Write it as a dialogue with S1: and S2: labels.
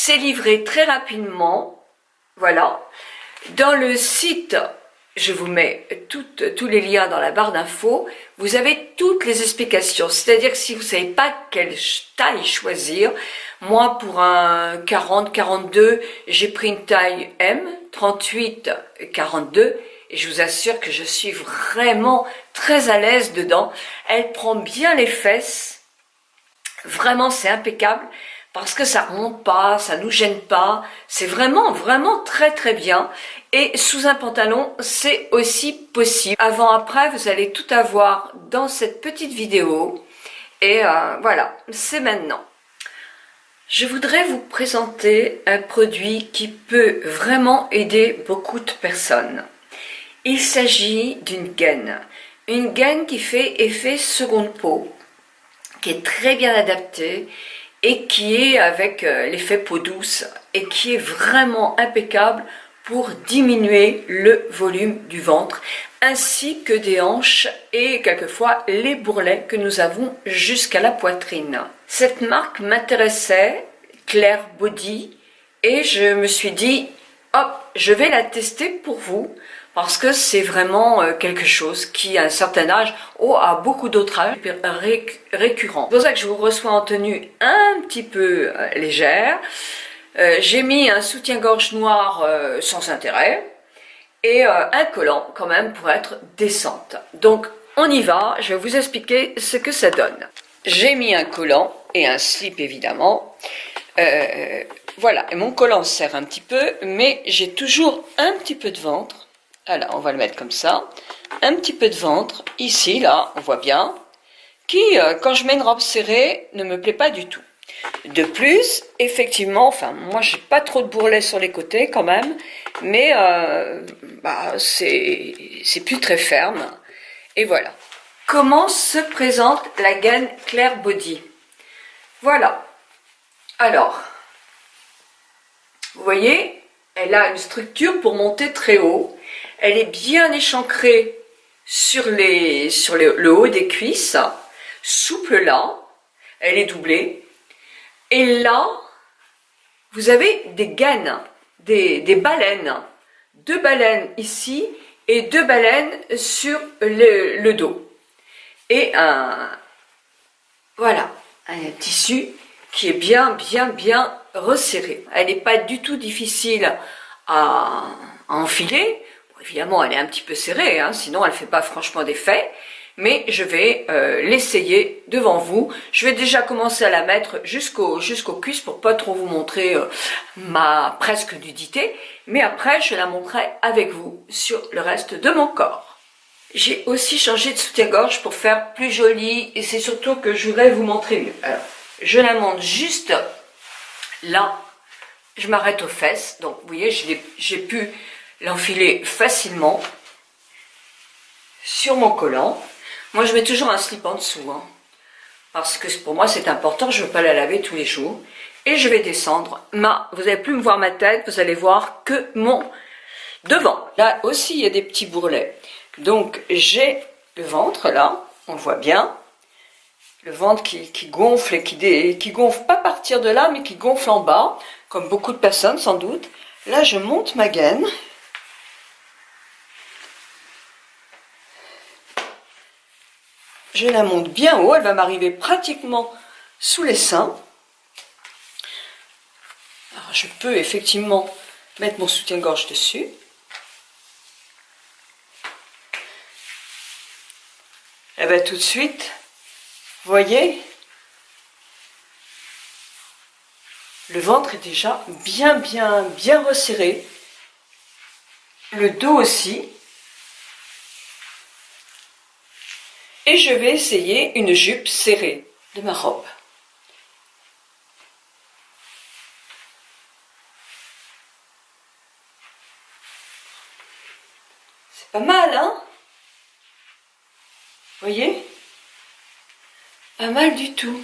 S1: C'est livré très rapidement, voilà. Dans le site, je vous mets tous les liens dans la barre d'infos. Vous avez toutes les explications. C'est-à-dire que si vous ne savez pas quelle taille choisir, moi pour un 40-42, j'ai pris une taille M, 38-42, et je vous assure que je suis vraiment très à l'aise dedans. Elle prend bien les fesses. Vraiment, c'est impeccable. Parce que ça remonte pas, ça nous gêne pas, c'est vraiment très très bien. Et sous un pantalon, c'est aussi possible. Avant-après, vous allez tout avoir dans cette petite vidéo. Et voilà, c'est maintenant. Je voudrais vous présenter un produit qui peut vraiment aider beaucoup de personnes. Il s'agit d'une gaine. Une gaine qui fait effet seconde peau, qui est très bien adaptée, et qui est avec l'effet peau douce et qui est vraiment impeccable pour diminuer le volume du ventre ainsi que des hanches et quelquefois les bourrelets que nous avons jusqu'à la poitrine. Cette marque m'intéressait, Claire Body, et je me suis dit hop, je vais la tester pour vous parce que c'est vraiment quelque chose qui, à un certain âge, a beaucoup d'autres âges récurrents. C'est pour ça que je vous reçois en tenue un petit peu légère. J'ai mis un soutien-gorge noir sans intérêt et un collant quand même pour être décente. Donc on y va, je vais vous expliquer ce que ça donne. J'ai mis un collant et un slip évidemment. Voilà, et mon collant serre un petit peu, mais j'ai toujours un petit peu de ventre. Alors, on va le mettre comme ça. Un petit peu de ventre, ici, là, on voit bien, qui, quand je mets une robe serrée, ne me plaît pas du tout. De plus, effectivement, enfin, moi, j'ai pas trop de bourrelets sur les côtés quand même, mais c'est plus très ferme. Et voilà. Comment se présente la gaine Claire Body? Voilà. Alors, vous voyez, elle a une structure pour monter très haut. Elle est bien échancrée sur le haut des cuisses, souple là, elle est doublée. Et là, vous avez des gaines, des baleines. 2 baleines ici et 2 baleines sur le dos. Et voilà, un tissu qui est bien resserré. Elle n'est pas du tout difficile à enfiler. Évidemment, elle est un petit peu serrée, hein, sinon elle ne fait pas franchement d'effet. Mais je vais l'essayer devant vous. Je vais déjà commencer à la mettre jusqu'aux cuisses pour pas trop vous montrer ma presque nudité. Mais après, je la montrerai avec vous sur le reste de mon corps. J'ai aussi changé de soutien-gorge pour faire plus joli. Et c'est surtout que je voudrais vous montrer mieux. Alors, je la monte juste là. Je m'arrête aux fesses. Donc, vous voyez, j'ai pu l'enfiler facilement sur mon collant. Moi, je mets toujours un slip en dessous, hein, parce que pour moi, c'est important. Je ne veux pas la laver tous les jours. Et je vais descendre. Vous n'allez plus me voir ma tête, vous allez voir que mon devant. Là aussi, il y a des petits bourrelets. Donc, j'ai le ventre, là, on le voit bien. Le ventre qui gonfle et qui gonfle pas à partir de là, mais qui gonfle en bas, comme beaucoup de personnes, sans doute. Là, je monte ma gaine. Je la monte bien haut, elle va m'arriver pratiquement sous les seins. Alors, je peux effectivement mettre mon soutien-gorge dessus. Et bien tout de suite, vous voyez, le ventre est déjà bien resserré. Le dos aussi. Et je vais essayer une jupe serrée de ma robe. C'est pas mal, hein? Vous voyez? Pas mal du tout.